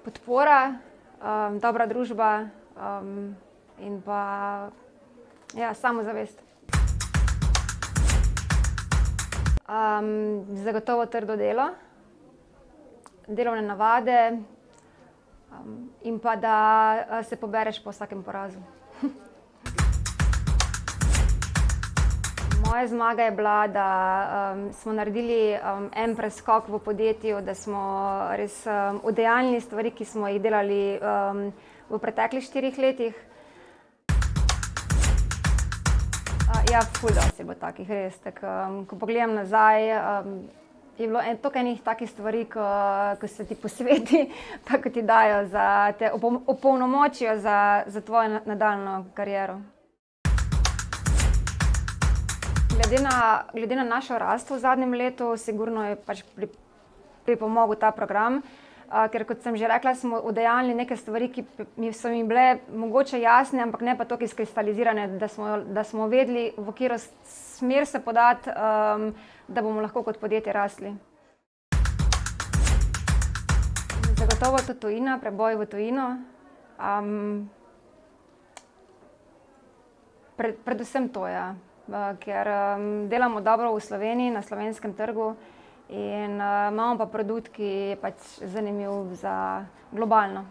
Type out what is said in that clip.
Podpora, dobra družba, in pa samozavest. Zagotovo trdo delo, delovne navade, in pa da se pobereš po vsakem porazu. Moja zmaga je bila, da smo naredili en preskok v podjetju, da smo res udejanjili stvari, ki smo jih delali v preteklih 4 letih. Ful dosti je bilo takih, res. Ko pogledam nazaj, je bilo toliko enih takih stvari, ko se ti posveti, pa ko ti dajo, te opolnomočijo za tvojo nadaljnjo kariero. Glede na našo rast v zadnjem letu, sigurno je pač pripomogel ta program, ker kot sem že rekla, smo udejanjili neke stvari, ki so mi bile mogoče jasne, ampak ne pa toliko izkristalizirane, da smo vedeli, v katero smer se podati, da bomo lahko kot podjetje rasli. Zagotovo tudi tujina, preboj v tujino. Predvsem to, ja. Ker delamo dobro v Sloveniji, na slovenskem trgu, in imamo pa produkt, ki je pač zanimiv za globalno.